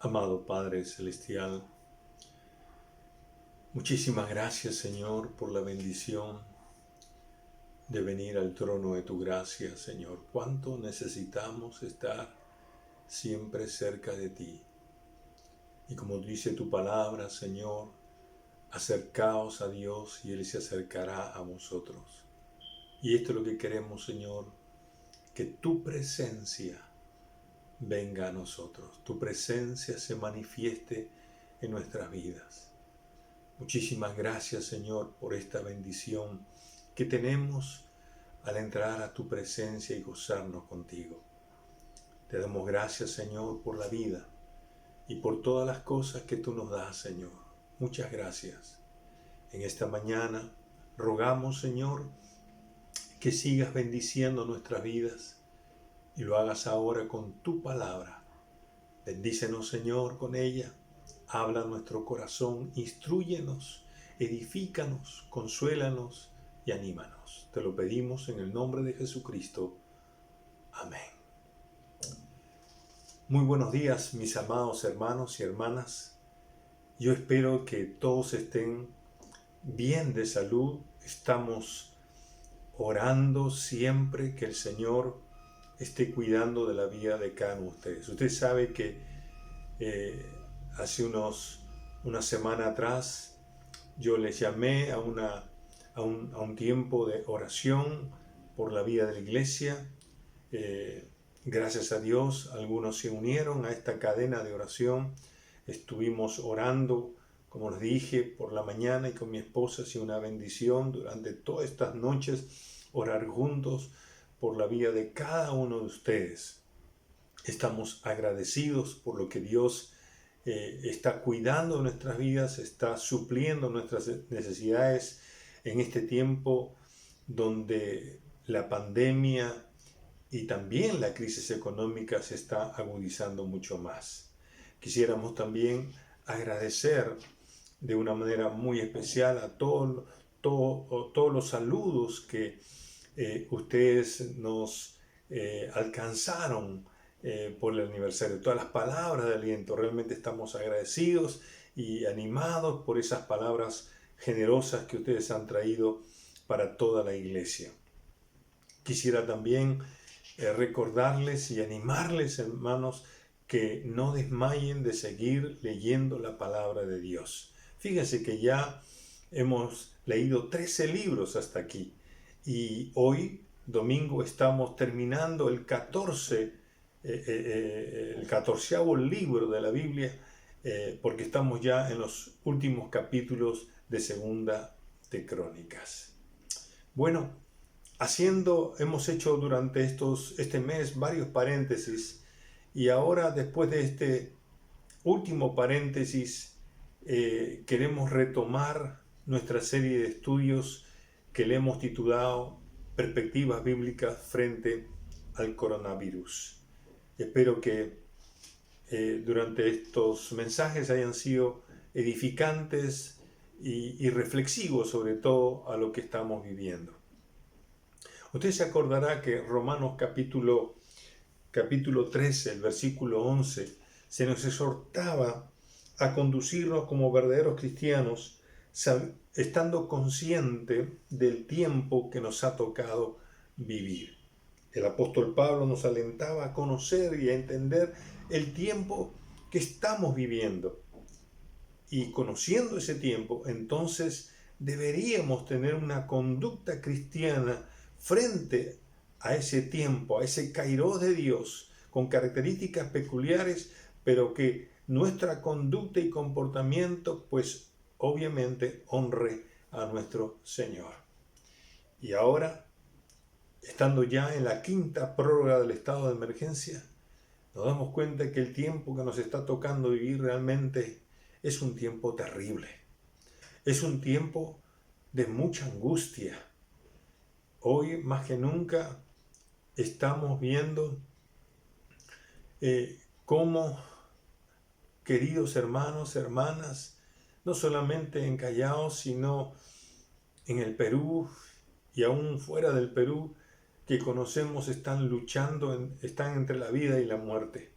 Amado Padre Celestial, muchísimas gracias, Señor, por la bendición de venir al trono de tu gracia, Señor. Cuánto necesitamos estar siempre cerca de ti. Y como dice tu palabra, Señor, acercaos a Dios y Él se acercará a vosotros. Y esto es lo que queremos, Señor, que tu presencia venga a nosotros, tu presencia se manifieste en nuestras vidas. Muchísimas gracias, Señor, por esta bendición que tenemos al entrar a tu presencia y gozarnos contigo. Te damos gracias, Señor, por la vida y por todas las cosas que tú nos das, Señor. Muchas gracias. En esta mañana rogamos, Señor, que sigas bendiciendo nuestras vidas y lo hagas ahora con tu palabra. Bendícenos, Señor, con ella. Habla a nuestro corazón, instrúyenos, edifícanos, consuélanos y anímanos. Te lo pedimos en el nombre de Jesucristo. Amén. Muy buenos días, mis amados hermanos y hermanas. Yo espero que todos estén bien de salud. Estamos orando siempre que el Señor esté cuidando de la vida de cada uno de ustedes. Usted sabe que hace una semana atrás yo les llamé a un tiempo de oración por la vida de la iglesia. Gracias a Dios, algunos se unieron a esta cadena de oración. Estuvimos orando, como les dije, por la mañana y con mi esposa. Ha sido una bendición durante todas estas noches orar juntos por la vida de cada uno de ustedes. Estamos agradecidos por lo que Dios está cuidando de nuestras vidas, está supliendo nuestras necesidades en este tiempo donde la pandemia y también la crisis económica se está agudizando mucho más. Quisiéramos también agradecer de una manera muy especial a todos los saludos que ustedes nos alcanzaron por el aniversario, todas las palabras de aliento. Realmente estamos agradecidos y animados por esas palabras generosas que ustedes han traído para toda la iglesia. Quisiera también recordarles y animarles, hermanos, que no desmayen de seguir leyendo la palabra de Dios. Fíjense que ya hemos leído 13 libros hasta aquí y hoy, domingo, estamos terminando el 14º libro de la Biblia, porque estamos ya en los últimos capítulos de Segunda de Crónicas. Bueno, hemos hecho durante este mes varios paréntesis y ahora, después de este último paréntesis, queremos retomar nuestra serie de estudios que le hemos titulado Perspectivas Bíblicas frente al coronavirus. Espero que durante estos mensajes hayan sido edificantes y reflexivos sobre todo a lo que estamos viviendo. Usted se acordará que Romanos capítulo 13, el versículo 11, se nos exhortaba a conducirnos como verdaderos cristianos, estando consciente del tiempo que nos ha tocado vivir. El apóstol Pablo nos alentaba a conocer y a entender el tiempo que estamos viviendo. Y conociendo ese tiempo, entonces deberíamos tener una conducta cristiana frente a ese tiempo, a ese Kairos de Dios, con características peculiares, pero que nuestra conducta y comportamiento, pues obviamente honre a nuestro Señor. Y ahora, estando ya en la 5ª prórroga del estado de emergencia, nos damos cuenta que el tiempo que nos está tocando vivir realmente es un tiempo terrible. Es un tiempo de mucha angustia. Hoy, más que nunca, estamos viendo cómo, queridos hermanos, hermanas, no solamente en Callao, sino en el Perú y aún fuera del Perú, que conocemos, están luchando, están entre la vida y la muerte.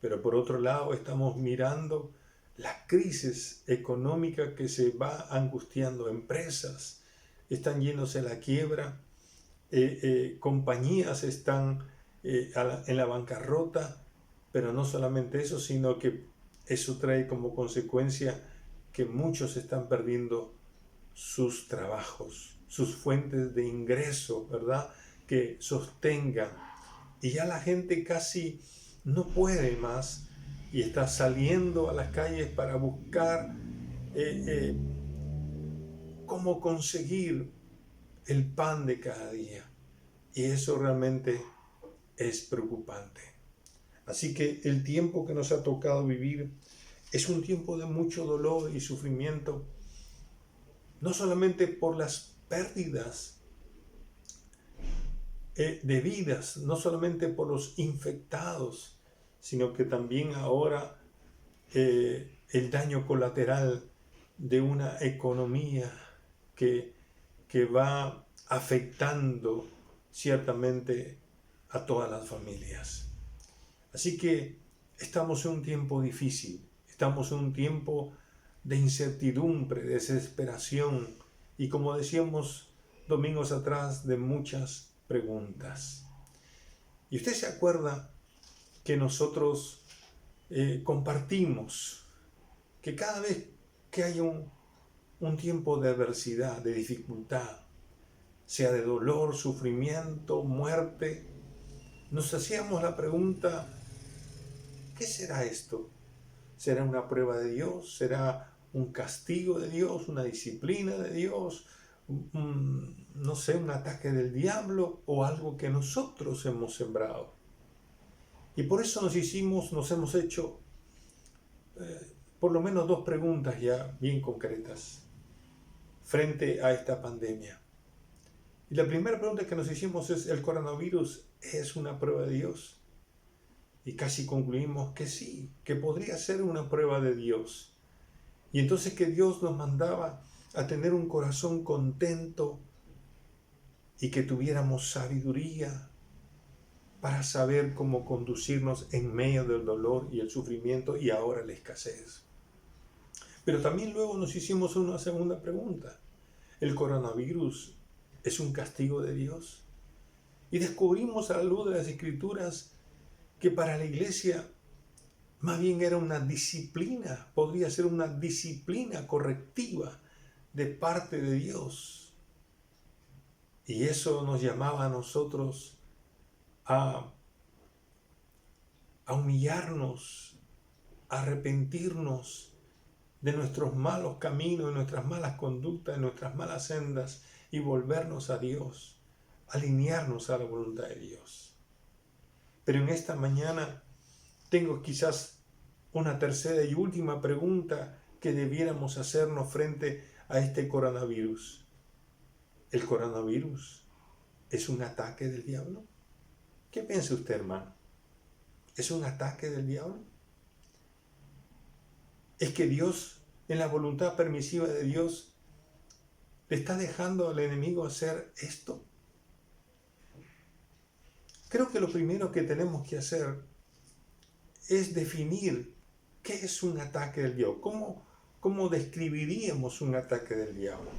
pero por otro lado estamos mirando la crisis económica que se va angustiando. Empresas están yéndose a la quiebra, compañías están en la bancarrota, pero no solamente eso, sino que eso trae como consecuencia que muchos están perdiendo sus trabajos, sus fuentes de ingreso, ¿verdad? Que sostengan. Y ya la gente casi no puede más y está saliendo a las calles para buscar cómo conseguir el pan de cada día. Y eso realmente es preocupante. Así que el tiempo que nos ha tocado vivir es un tiempo de mucho dolor y sufrimiento, no solamente por las pérdidas de vidas, no solamente por los infectados, sino que también ahora el daño colateral de una economía que va afectando ciertamente a todas las familias. Así que estamos en un tiempo difícil, estamos en un tiempo de incertidumbre, de desesperación y, como decíamos domingos atrás, de muchas preguntas. Y usted se acuerda que nosotros compartimos que cada vez que hay un tiempo de adversidad, de dificultad, sea de dolor, sufrimiento, muerte, nos hacíamos la pregunta: ¿qué será esto? ¿Será una prueba de Dios? ¿Será un castigo de Dios? ¿Una disciplina de Dios? No sé, un ataque del diablo o algo que nosotros hemos sembrado. Y por eso nos hemos hecho por lo menos 2 preguntas ya bien concretas frente a esta pandemia. Y la primera pregunta que nos hicimos es: ¿el coronavirus es una prueba de Dios? Y casi concluimos que sí, que podría ser una prueba de Dios. Y entonces que Dios nos mandaba a tener un corazón contento y que tuviéramos sabiduría para saber cómo conducirnos en medio del dolor y el sufrimiento y ahora la escasez. Pero también luego nos hicimos una segunda pregunta: ¿el coronavirus es un castigo de Dios? Y descubrimos a la luz de las Escrituras que para la iglesia más bien era una disciplina, podría ser una disciplina correctiva de parte de Dios. Y eso nos llamaba a nosotros a humillarnos, a arrepentirnos de nuestros malos caminos, de nuestras malas conductas, de nuestras malas sendas y volvernos a Dios, alinearnos a la voluntad de Dios. Pero en esta mañana tengo quizás una tercera y última pregunta que debiéramos hacernos frente a este coronavirus. ¿El coronavirus es un ataque del diablo? ¿Qué piensa usted, hermano? ¿Es un ataque del diablo? ¿Es que Dios, en la voluntad permisiva de Dios, le está dejando al enemigo hacer esto? Creo que lo primero que tenemos que hacer es definir qué es un ataque del diablo. ¿Cómo describiríamos un ataque del diablo?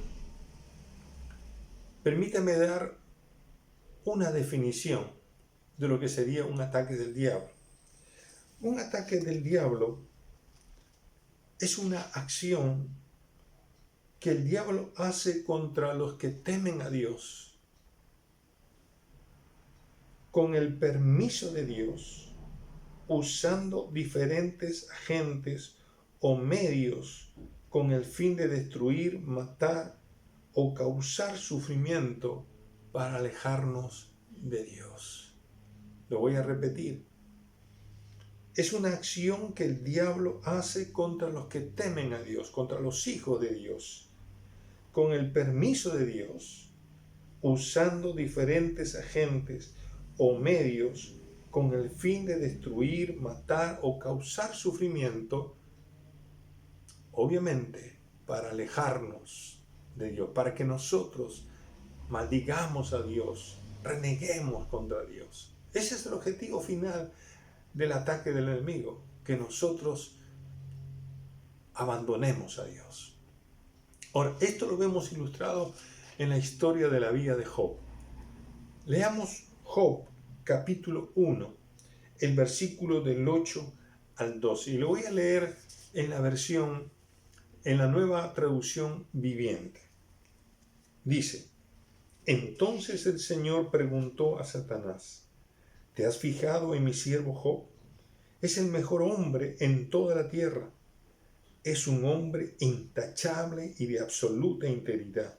Permítame dar una definición de lo que sería un ataque del diablo. Un ataque del diablo es una acción que el diablo hace contra los que temen a Dios, con el permiso de Dios, usando diferentes agentes o medios con el fin de destruir, matar o causar sufrimiento para alejarnos de Dios. Lo voy a repetir. Es una acción que el diablo hace contra los que temen a Dios, contra los hijos de Dios, con el permiso de Dios, usando diferentes agentes o medios con el fin de destruir, matar o causar sufrimiento, obviamente para alejarnos de Dios, para que nosotros maldigamos a Dios, reneguemos contra Dios. Ese es el objetivo final del ataque del enemigo, que nosotros abandonemos a Dios. Ahora, esto lo vemos ilustrado en la historia de la vida de Job. Leamos Job, capítulo 1, el versículo del 8 al 12. Y lo voy a leer en la nueva traducción viviente. Dice: Entonces el Señor preguntó a Satanás: ¿Te has fijado en mi siervo Job? Es el mejor hombre en toda la tierra. Es un hombre intachable y de absoluta integridad.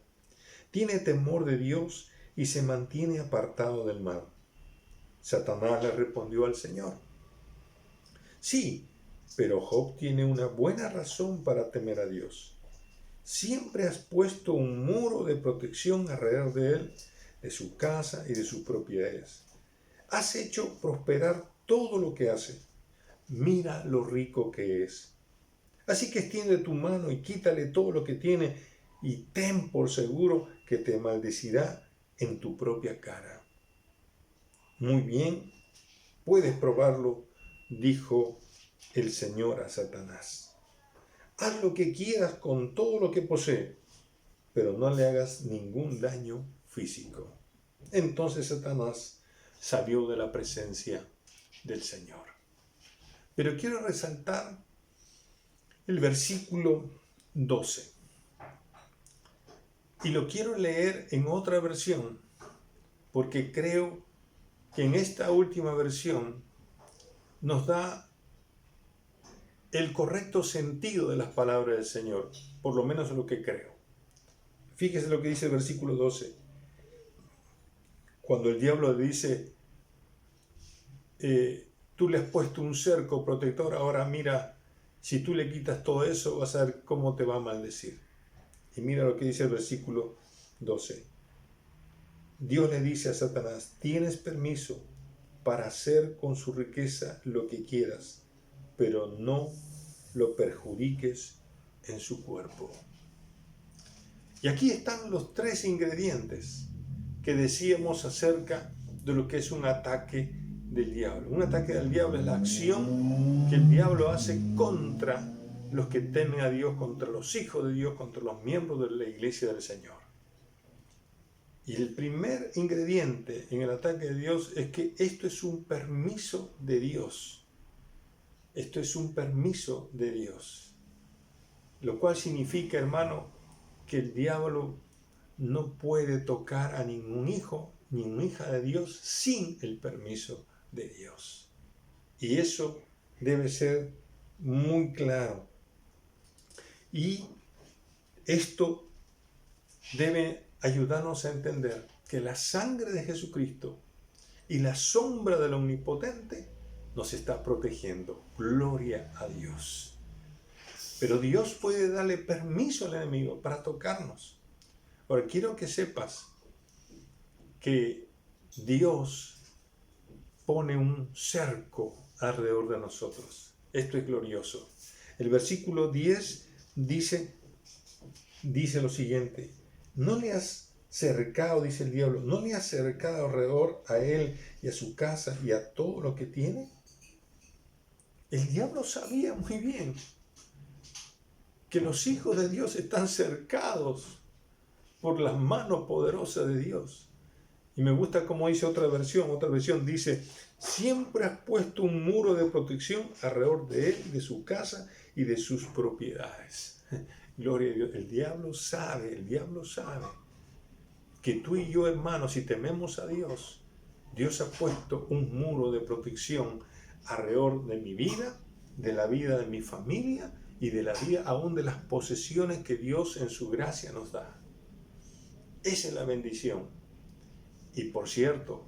Tiene temor de Dios y se mantiene apartado del mal. Satanás le respondió al Señor: Sí, pero Job tiene una buena razón para temer a Dios. Siempre has puesto un muro de protección alrededor de él, de su casa y de sus propiedades. Has hecho prosperar todo lo que hace. Mira lo rico que es. Así que extiende tu mano y quítale todo lo que tiene, y ten por seguro que te maldecirá en tu propia cara. Muy bien, puedes probarlo, dijo el Señor a Satanás. Haz lo que quieras con todo lo que posee, pero no le hagas ningún daño físico. Entonces Satanás salió de la presencia del Señor. Pero quiero resaltar el versículo 12. Y lo quiero leer en otra versión, porque creo que en esta última versión nos da el correcto sentido de las palabras del Señor, por lo menos lo que creo. Fíjese lo que dice el versículo 12. Cuando el diablo le dice, tú le has puesto un cerco protector, ahora mira, si tú le quitas todo eso, vas a ver cómo te va a maldecir. Y mira lo que dice el versículo 12. Dios le dice a Satanás: tienes permiso para hacer con su riqueza lo que quieras, pero no lo perjudiques en su cuerpo. Y aquí están los tres ingredientes que decíamos acerca de lo que es un ataque del diablo. Un ataque del diablo es la acción que el diablo hace contra los que temen a Dios, contra los hijos de Dios, contra los miembros de la iglesia del Señor. Y el primer ingrediente en el ataque de Dios es que esto es un permiso de Dios. Esto es un permiso de Dios. Lo cual significa, hermano, que el diablo no puede tocar a ningún hijo, ninguna hija de Dios sin el permiso de Dios. Y eso debe ser muy claro. Y esto debe ayudarnos a entender que la sangre de Jesucristo y la sombra del Omnipotente nos está protegiendo. Gloria a Dios. Pero Dios puede darle permiso al enemigo para tocarnos. Ahora, quiero que sepas que Dios pone un cerco alrededor de nosotros. Esto es glorioso. El versículo 10 dice lo siguiente: no le has cercado, dice el diablo, no le has cercado alrededor a él y a su casa y a todo lo que tiene. El diablo sabía muy bien que los hijos de Dios están cercados por las manos poderosas de Dios. Y me gusta como dice otra versión dice: siempre has puesto un muro de protección alrededor de él, de su casa y de sus propiedades. Gloria a Dios. El diablo sabe que tú y yo, hermanos, si tememos a Dios, Dios ha puesto un muro de protección alrededor de mi vida, de la vida de mi familia y de la vida aún de las posesiones que Dios en su gracia nos da. Esa es la bendición. Y por cierto,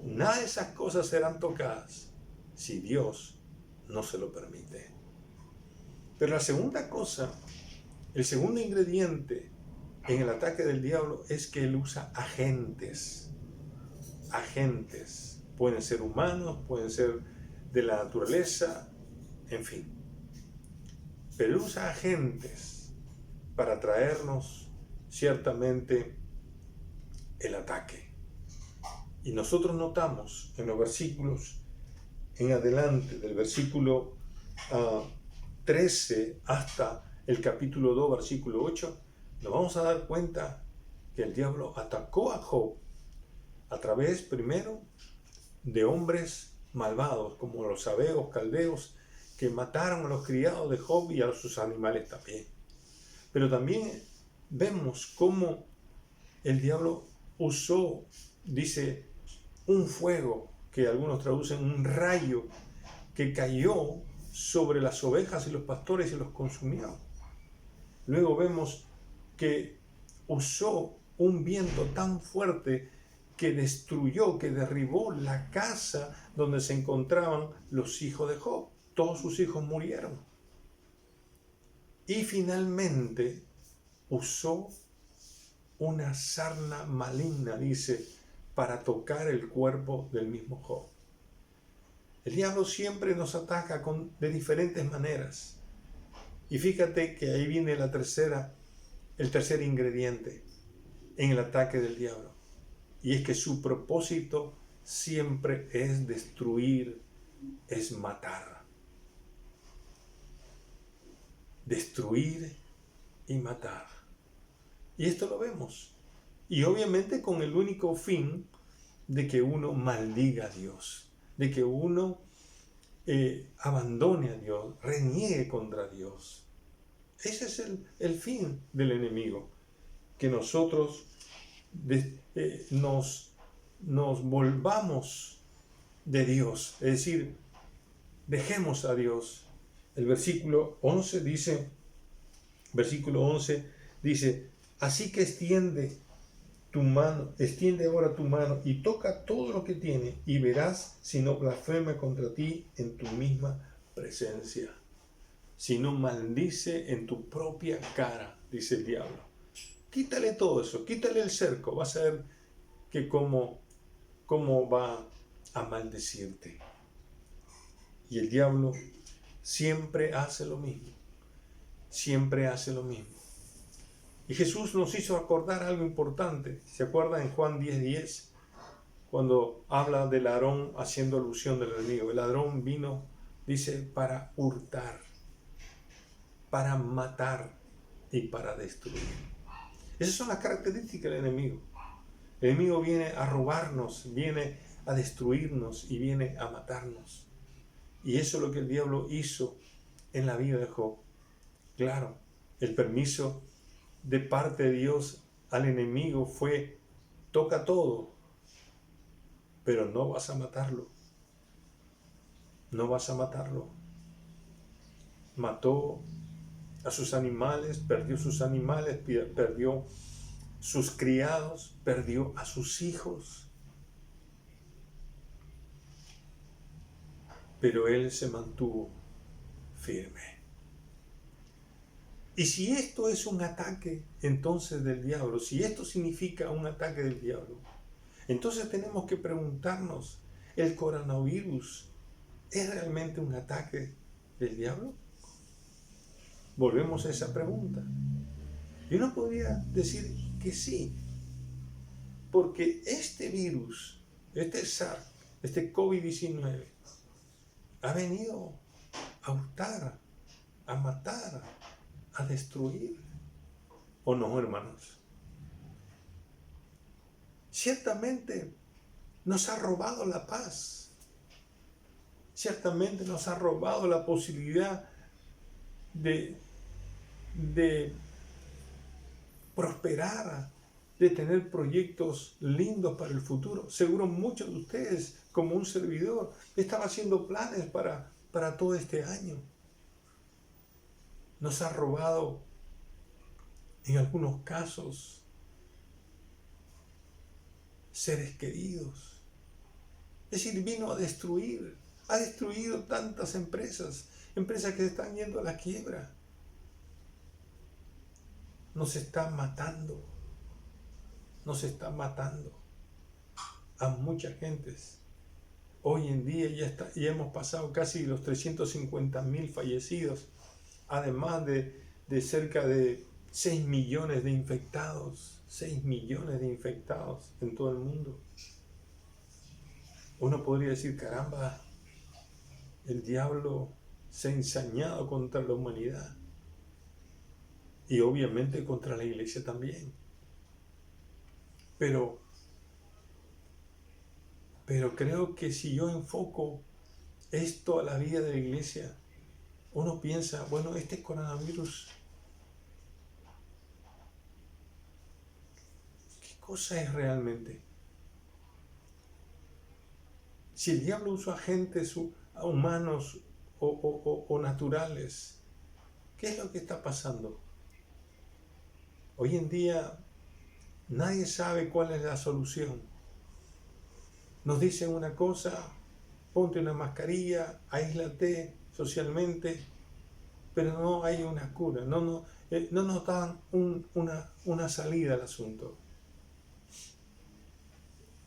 nada de esas cosas serán tocadas si Dios no se lo permite. Pero la segunda cosa, el segundo ingrediente en el ataque del diablo es que él usa agentes. Agentes. Pueden ser humanos, pueden ser de la naturaleza, en fin. Pero él usa agentes para traernos ciertamente el ataque. Y nosotros notamos en los versículos en adelante, del versículo 13 hasta el capítulo 2, versículo 8, nos vamos a dar cuenta que el diablo atacó a Job a través, primero, de hombres malvados, como los sabeos, caldeos, que mataron a los criados de Job y a sus animales también. Pero también vemos cómo el diablo usó, dice, un fuego, que algunos traducen un rayo, que cayó sobre las ovejas y los pastores y los consumió. Luego vemos que usó un viento tan fuerte que destruyó, que derribó la casa donde se encontraban los hijos de Job. Todos sus hijos murieron. Y finalmente usó una sarna maligna, dice, para tocar el cuerpo del mismo Job. El diablo siempre nos ataca de diferentes maneras. Y fíjate que ahí viene el tercer ingrediente en el ataque del diablo. Y es que su propósito siempre es destruir, es matar. Destruir y matar. Y esto lo vemos. Y obviamente con el único fin de que uno maldiga a Dios, de que uno abandone a Dios, reniegue contra Dios. Ese es el fin del enemigo, que nosotros nos volvamos de Dios, es decir, dejemos a Dios. El versículo 11 dice, así que extiende ahora tu mano y toca todo lo que tiene y verás si no blasfema contra ti en tu misma presencia, si no maldice en tu propia cara, dice el diablo. Quítale todo eso, quítale el cerco, vas a ver que cómo va a maldecirte. Y el diablo siempre hace lo mismo, siempre hace lo mismo. Y Jesús nos hizo acordar algo importante. ¿Se acuerdan en Juan 10:10? Cuando habla del ladrón haciendo alusión del enemigo. El ladrón vino, dice, para hurtar, para matar y para destruir. Esas son las características del enemigo. El enemigo viene a robarnos, viene a destruirnos y viene a matarnos. Y eso es lo que el diablo hizo en la vida de Job. Claro, el permiso de parte de Dios al enemigo fue: toca todo, pero no vas a matarlo. No vas a matarlo. Mató a sus animales, perdió sus criados, perdió a sus hijos. Pero él se mantuvo firme. Y si esto es un ataque entonces del diablo, si esto significa un ataque del diablo, entonces tenemos que preguntarnos, ¿el coronavirus es realmente un ataque del diablo? Volvemos a esa pregunta. Y uno podría decir que sí, porque este virus, este SARS, este COVID-19, ha venido a hurtar, a matar, a destruir. ¿O no, hermanos? Ciertamente nos ha robado la paz. Ciertamente nos ha robado la posibilidad de prosperar, de tener proyectos lindos para el futuro. Seguro muchos de ustedes, como un servidor, estaba haciendo planes para todo este año. Nos ha robado, en algunos casos, seres queridos. Es decir, vino a destruir. Ha destruido tantas empresas que se están yendo a la quiebra. Nos está matando a muchas gentes. Hoy en día ya hemos pasado casi los 350.000 fallecidos, además de cerca de 6 millones de infectados, 6 millones de infectados en todo el mundo. Uno podría decir, caramba, el diablo se ha ensañado contra la humanidad y obviamente contra la iglesia también. Pero creo que si yo enfoco esto a la vida de la iglesia, uno piensa, bueno, este coronavirus, ¿qué cosa es realmente? Si el diablo usa agentes humanos o naturales, ¿qué es lo que está pasando? Hoy en día nadie sabe cuál es la solución. Nos dicen una cosa, ponte una mascarilla, aíslate socialmente, pero no hay una cura, no nos dan una salida al asunto.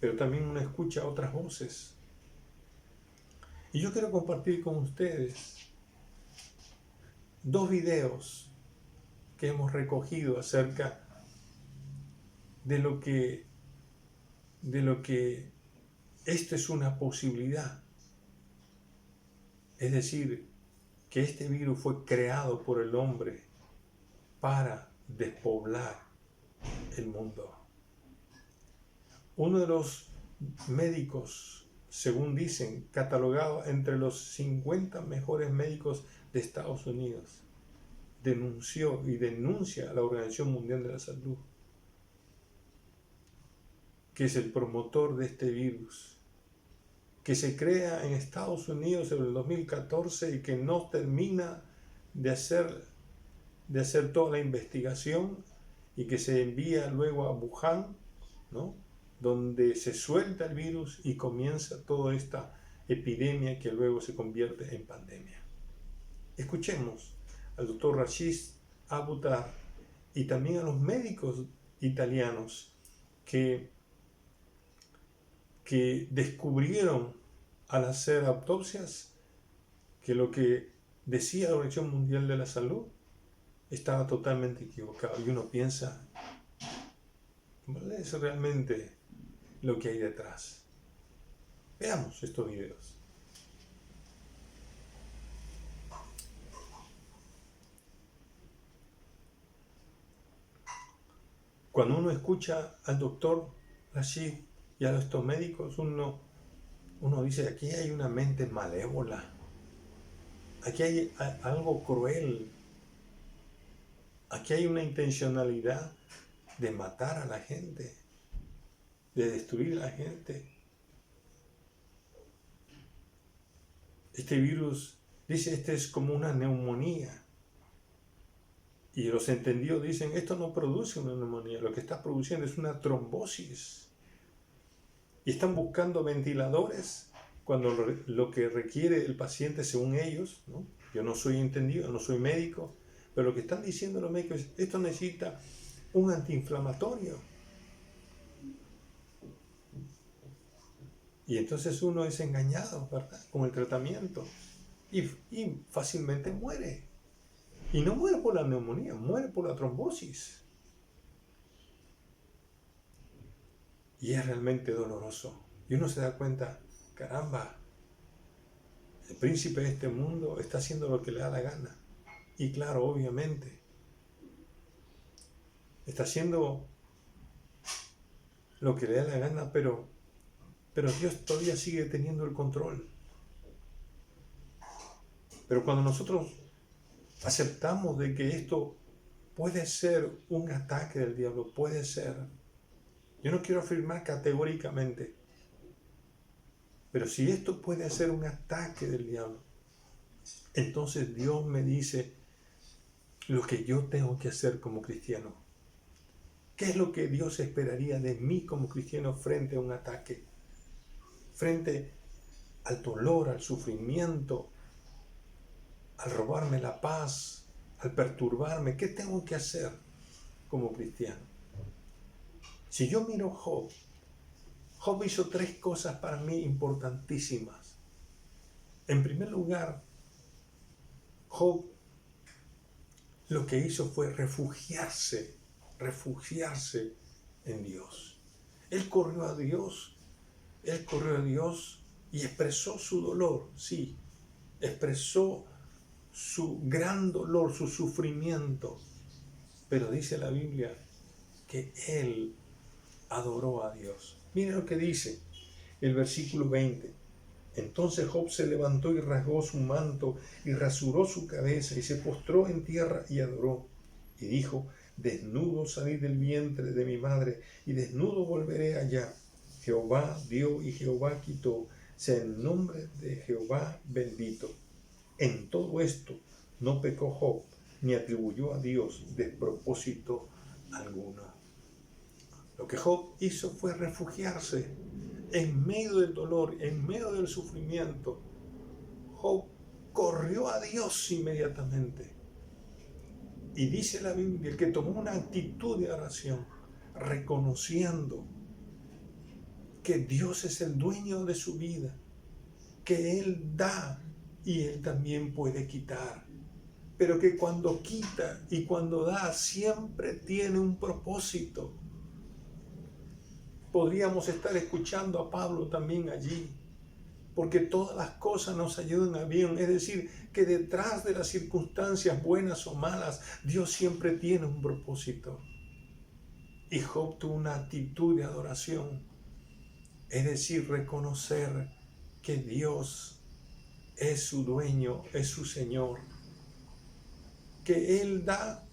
Pero también uno escucha otras voces. Y yo quiero compartir con ustedes 2 videos que hemos recogido acerca de lo que esto es una posibilidad. Es decir, que este virus fue creado por el hombre para despoblar el mundo. Uno de los médicos, según dicen, catalogado entre los 50 mejores médicos de Estados Unidos, denunció y denuncia a la Organización Mundial de la Salud, que es el promotor de este virus, que se crea en Estados Unidos en el 2014 y que no termina de hacer toda la investigación y que se envía luego a Wuhan, ¿no?, donde se suelta el virus y comienza toda esta epidemia que luego se convierte en pandemia. Escuchemos al doctor Rashid Abutar y también a los médicos italianos que descubrieron al hacer autopsias que lo que decía la Organización Mundial de la Salud estaba totalmente equivocado. Y uno piensa, ¿cuál es realmente lo que hay detrás? Veamos estos videos. Cuando uno escucha al doctor Rashid y a estos médicos, uno dice, aquí hay una mente malévola, aquí hay algo cruel, aquí hay una intencionalidad de matar a la gente, de destruir a la gente. Este virus, dice, este es como una neumonía. Y los entendidos dicen, esto no produce una neumonía, lo que está produciendo es una trombosis. Y están buscando ventiladores cuando lo que requiere el paciente según ellos, ¿no? Yo no soy entendido, no soy médico, pero lo que están diciendo los médicos es, esto necesita un antiinflamatorio. Y entonces uno es engañado, ¿verdad?, con el tratamiento y fácilmente muere. Y no muere por la neumonía, muere por la trombosis. Y es realmente doloroso. Y uno se da cuenta, caramba, el príncipe de este mundo está haciendo lo que le da la gana. Y claro, obviamente, está haciendo lo que le da la gana, pero Dios todavía sigue teniendo el control. Pero cuando nosotros aceptamos de que esto puede ser un ataque del diablo, puede ser. Yo no quiero afirmar categóricamente, pero si esto puede ser un ataque del diablo, entonces Dios me dice lo que yo tengo que hacer como cristiano. ¿Qué es lo que Dios esperaría de mí como cristiano frente a un ataque? Frente al dolor, al sufrimiento, al robarme la paz, al perturbarme. ¿Qué tengo que hacer como cristiano? Si yo miro Job hizo 3 cosas para mí importantísimas. En primer lugar, Job lo que hizo fue refugiarse en Dios. Él corrió a Dios y expresó su dolor, sí, expresó su gran dolor, su sufrimiento. Pero dice la Biblia que él adoró a Dios. Miren lo que dice el versículo 20. Entonces Job se levantó y rasgó su manto y rasuró su cabeza y se postró en tierra y adoró. Y dijo: desnudo salí del vientre de mi madre y desnudo volveré allá. Jehová dio y Jehová quitó, sea el nombre de Jehová bendito. En todo esto no pecó Job, ni atribuyó a Dios despropósito alguno. Lo que Job hizo fue refugiarse en medio del dolor, en medio del sufrimiento. Job corrió a Dios inmediatamente. Y dice la Biblia que tomó una actitud de oración, reconociendo que Dios es el dueño de su vida, que Él da y Él también puede quitar, pero que cuando quita y cuando da siempre tiene un propósito. Podríamos estar escuchando a Pablo también allí, porque todas las cosas nos ayudan a bien. Es decir, que detrás de las circunstancias buenas o malas, Dios siempre tiene un propósito. Y Job tuvo una actitud de adoración, es decir, reconocer que Dios es su dueño, es su Señor, que Él da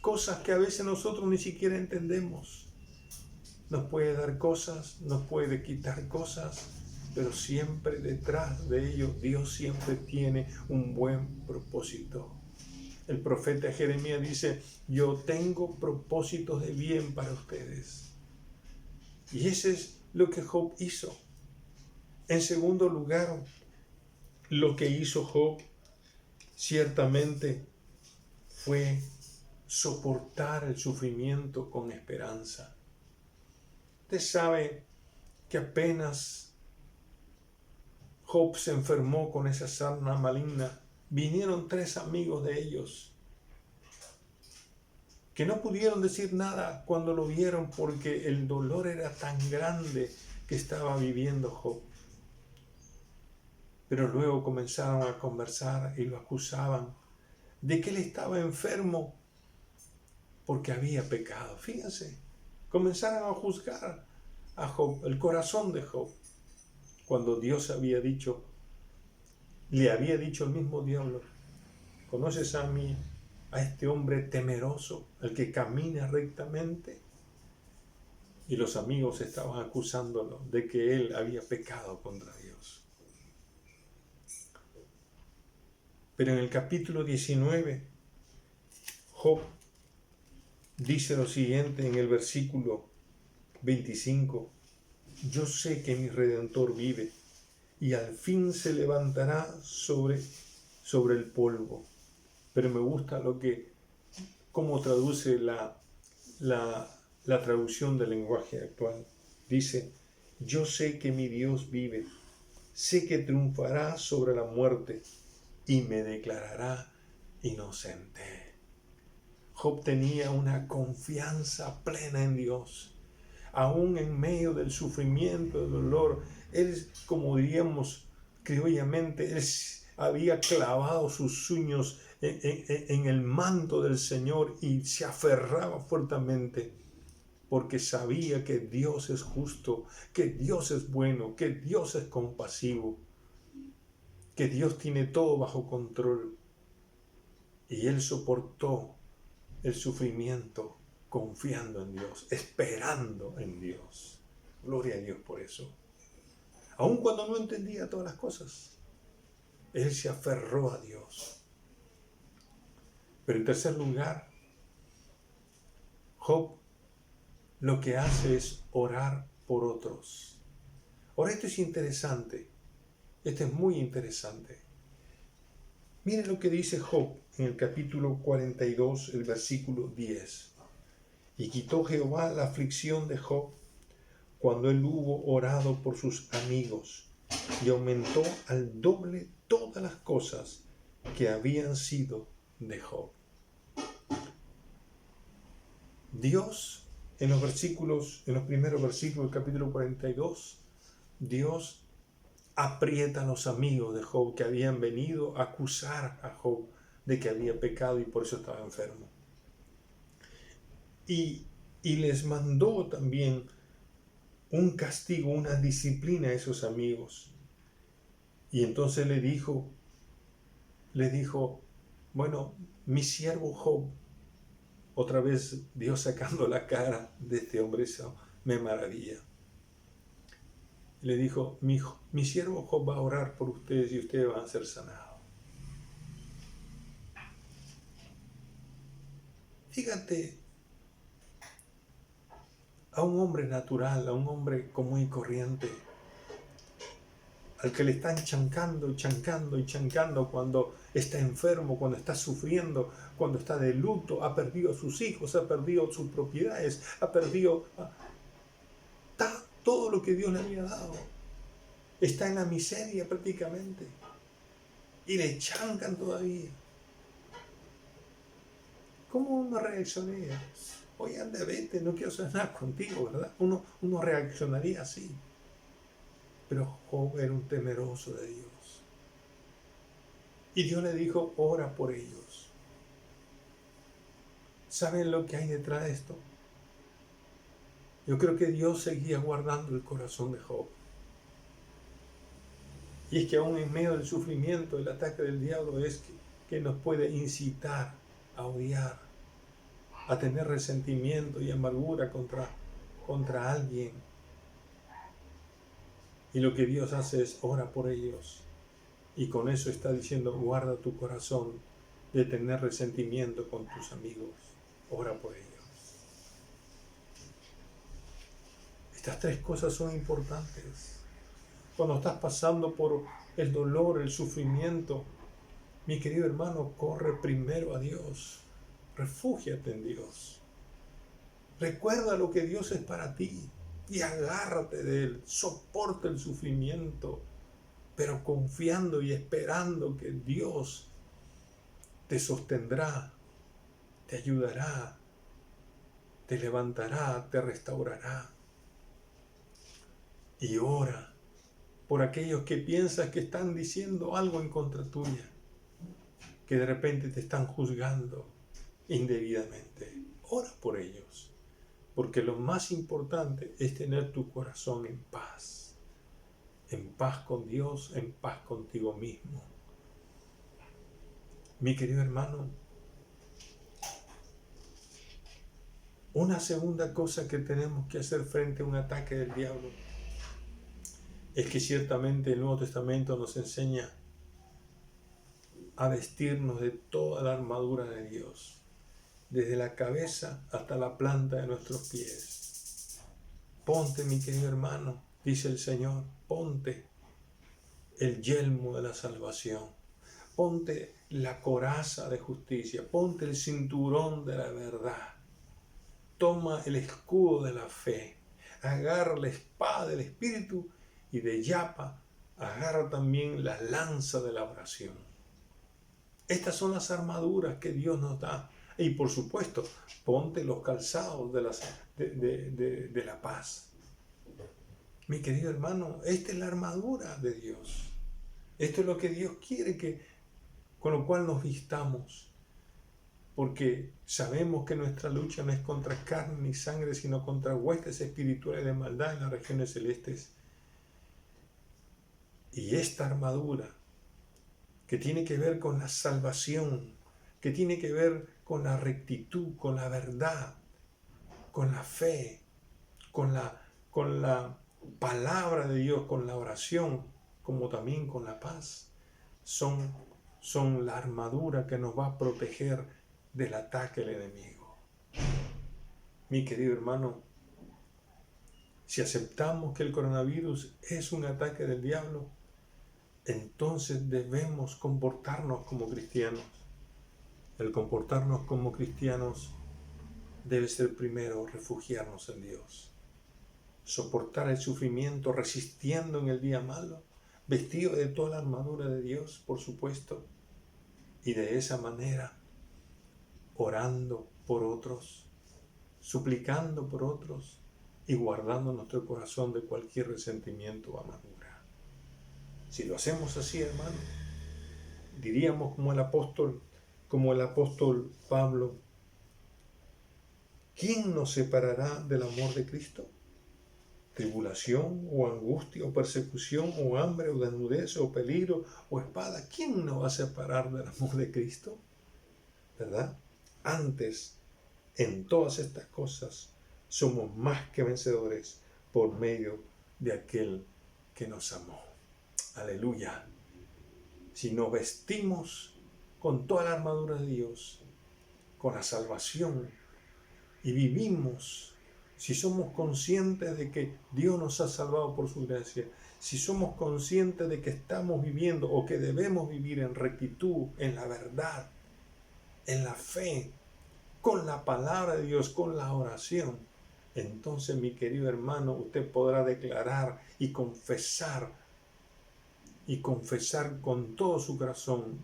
cosas que a veces nosotros ni siquiera entendemos. Nos puede dar cosas, nos puede quitar cosas, pero siempre detrás de ello Dios siempre tiene un buen propósito. El profeta Jeremías dice: yo tengo propósitos de bien para ustedes. Y ese es lo que Job hizo. En segundo lugar, lo que hizo Job ciertamente fue soportar el sufrimiento con esperanza. Usted sabe que apenas Job se enfermó con esa sarna maligna, vinieron 3 amigos de ellos que no pudieron decir nada cuando lo vieron porque el dolor era tan grande que estaba viviendo Job. Pero luego comenzaron a conversar y lo acusaban de que él estaba enfermo porque había pecado. Fíjense, comenzaron a juzgar a Job, el corazón de Job, cuando Dios le había dicho el mismo diablo: ¿conoces a este hombre temeroso, el que camina rectamente? Y los amigos estaban acusándolo de que él había pecado contra Dios. Pero en el capítulo 19, Job dice lo siguiente en el versículo 25: yo sé que mi Redentor vive y al fin se levantará sobre el polvo. Pero me gusta cómo traduce la traducción del lenguaje actual. Dice: yo sé que mi Dios vive, sé que triunfará sobre la muerte y me declarará inocente. Job tenía una confianza plena en Dios. Aún en medio del sufrimiento, del dolor, él, como diríamos criollamente, él había clavado sus uñas en el manto del Señor y se aferraba fuertemente, porque sabía que Dios es justo, que Dios es bueno, que Dios es compasivo, que Dios tiene todo bajo control. Y él soportó el sufrimiento confiando en Dios, esperando en Dios. Gloria a Dios por eso. Aun cuando no entendía todas las cosas, él se aferró a Dios. Pero en tercer lugar, Job lo que hace es orar por otros. Ahora, esto es interesante. Esto es muy interesante. Miren lo que dice Job en el capítulo 42, el versículo 10. Y quitó Jehová la aflicción de Job cuando él hubo orado por sus amigos, y aumentó al doble todas las cosas que habían sido de Job. Dios, en los primeros versículos del capítulo 42, Dios aprieta a los amigos de Job que habían venido a acusar a Job de que había pecado y por eso estaba enfermo. Y les mandó también un castigo, una disciplina a esos amigos. Y entonces le dijo, bueno, mi siervo Job, otra vez Dios sacando la cara de este hombre, eso me maravilla. Le dijo, mi siervo Job va a orar por ustedes y ustedes van a ser sanados. Fíjate, a un hombre natural, a un hombre común y corriente, al que le están chancando cuando está enfermo, cuando está sufriendo, cuando está de luto, ha perdido a sus hijos, ha perdido sus propiedades, ha perdido todo lo que Dios le había dado. Está en la miseria prácticamente. Y le chancan todavía. ¿Cómo uno reaccionaría? Oye, anda, vete, no quiero hacer nada contigo, ¿verdad? Uno reaccionaría así. Pero Job era un temeroso de Dios. Y Dios le dijo, ora por ellos. ¿Saben lo que hay detrás de esto? Yo creo que Dios seguía guardando el corazón de Job. Y es que aún en medio del sufrimiento, el ataque del diablo es que nos puede incitar a odiar, a tener resentimiento y amargura contra alguien. Y lo que Dios hace es ora por ellos. Y con eso está diciendo, guarda tu corazón de tener resentimiento con tus amigos. Ora por ellos. Estas tres cosas son importantes. Cuando estás pasando por el dolor, el sufrimiento, mi querido hermano, corre primero a Dios. Refúgiate en Dios. Recuerda lo que Dios es para ti y agárrate de Él. Soporta el sufrimiento, pero confiando y esperando que Dios te sostendrá, te ayudará, te levantará, te restaurará. Y ora por aquellos que piensas que están diciendo algo en contra tuya, que de repente te están juzgando indebidamente. Ora por ellos, porque lo más importante es tener tu corazón en paz con Dios, en paz contigo mismo. Mi querido hermano, una segunda cosa que tenemos que hacer frente a un ataque del diablo es que ciertamente el Nuevo Testamento nos enseña a vestirnos de toda la armadura de Dios, desde la cabeza hasta la planta de nuestros pies. Ponte, mi querido hermano, dice el Señor, ponte el yelmo de la salvación, ponte la coraza de justicia, ponte el cinturón de la verdad, toma el escudo de la fe, agarra la espada del Espíritu y de yapa agarra también la lanza de la oración. Estas son las armaduras que Dios nos da. Y por supuesto, ponte los calzados de la paz. Mi querido hermano, esta es la armadura de Dios. Esto es lo que Dios quiere con lo cual nos vistamos. Porque sabemos que nuestra lucha no es contra carne ni sangre, sino contra huestes espirituales de maldad en las regiones celestes. Y esta armadura, que tiene que ver con la salvación, que tiene que ver con la rectitud, con la verdad, con la fe, con la palabra de Dios, con la oración, como también con la paz, son la armadura que nos va a proteger del ataque del enemigo. Mi querido hermano, si aceptamos que el coronavirus es un ataque del diablo, entonces debemos comportarnos como cristianos. El comportarnos como cristianos debe ser primero refugiarnos en Dios, soportar el sufrimiento resistiendo en el día malo, vestido de toda la armadura de Dios, por supuesto, y de esa manera orando por otros, suplicando por otros y guardando nuestro corazón de cualquier resentimiento o amargura. Si lo hacemos así, hermano, diríamos como el apóstol Pablo, ¿quién nos separará del amor de Cristo? ¿Tribulación o angustia o persecución o hambre o desnudez o peligro o espada? ¿Quién nos va a separar del amor de Cristo? ¿Verdad? Antes, en todas estas cosas, somos más que vencedores por medio de aquel que nos amó. Aleluya. Si nos vestimos con toda la armadura de Dios, con la salvación, y vivimos, si somos conscientes de que Dios nos ha salvado por su gracia, si somos conscientes de que estamos viviendo o que debemos vivir en rectitud, en la verdad, en la fe, con la palabra de Dios, con la oración, entonces, mi querido hermano, usted podrá declarar y confesar con todo su corazón: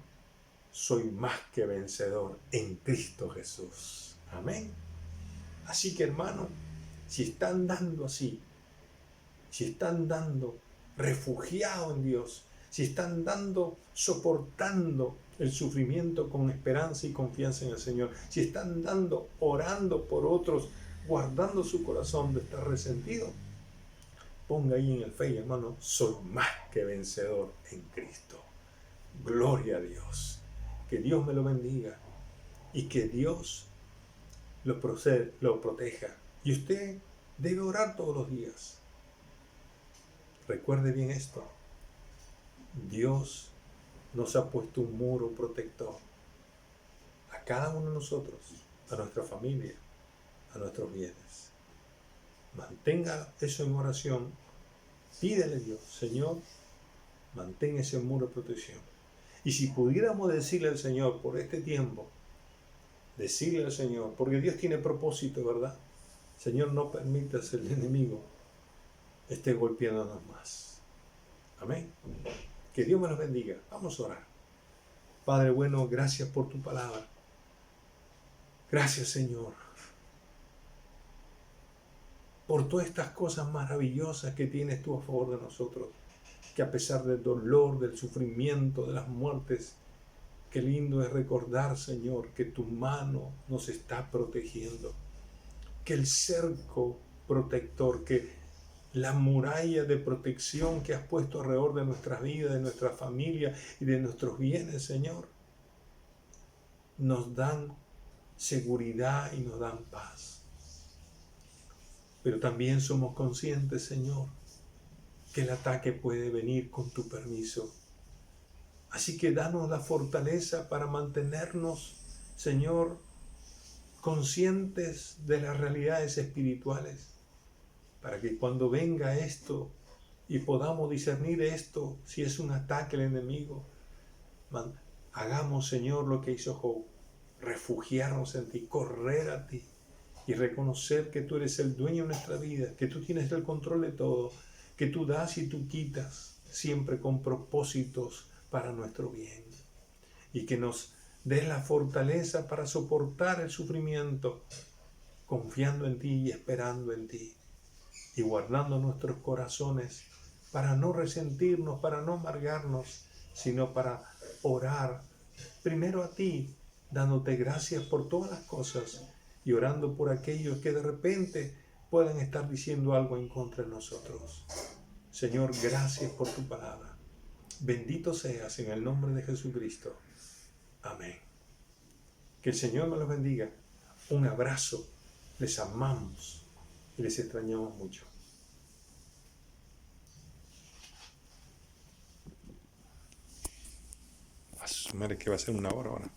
soy más que vencedor en Cristo Jesús. Amén. Así que, hermano, si están dando así, si están dando refugiado en Dios, si están dando, soportando el sufrimiento con esperanza y confianza en el Señor, si están dando, orando por otros, guardando su corazón de estar resentido, ponga ahí en el Facebook, hermano: soy más que vencedor en Cristo. Gloria a Dios. Que Dios me lo bendiga y que Dios lo proteja. Y usted debe orar todos los días. Recuerde bien esto: Dios nos ha puesto un muro protector a cada uno de nosotros, a nuestra familia, a nuestros bienes. Mantenga eso en oración. Pídele a Dios: Señor, mantén ese muro de protección. Y si pudiéramos decirle al Señor por este tiempo, decirle al Señor, porque Dios tiene propósito, ¿verdad? Señor, no permitas que el enemigo esté golpeándonos más. Amén. Que Dios me los bendiga. Vamos a orar. Padre bueno, gracias por tu palabra. Gracias, Señor, por todas estas cosas maravillosas que tienes tú a favor de nosotros. Que a pesar del dolor, del sufrimiento, de las muertes, qué lindo es recordar, Señor, que tu mano nos está protegiendo. Que el cerco protector, que la muralla de protección que has puesto alrededor de nuestras vidas, de nuestra familia y de nuestros bienes, Señor, nos dan seguridad y nos dan paz. Pero también somos conscientes, Señor, que el ataque puede venir con tu permiso. Así que danos la fortaleza para mantenernos, Señor, conscientes de las realidades espirituales, para que cuando venga esto y podamos discernir esto, si es un ataque del enemigo, hagamos, Señor, lo que hizo Job: refugiarnos en ti, correr a ti y reconocer que tú eres el dueño de nuestra vida, que tú tienes el control de todo, que tú das y tú quitas, siempre con propósitos para nuestro bien. Y que nos des la fortaleza para soportar el sufrimiento, confiando en ti y esperando en ti, y guardando nuestros corazones para no resentirnos, para no amargarnos, sino para orar primero a ti, dándote gracias por todas las cosas y orando por aquellos que de repente puedan estar diciendo algo en contra de nosotros. Señor, gracias por tu palabra. Bendito seas en el nombre de Jesucristo. Amén. Que el Señor me los bendiga. Un abrazo. Les amamos y les extrañamos mucho. Madre, que va a ser 1 hora ahora.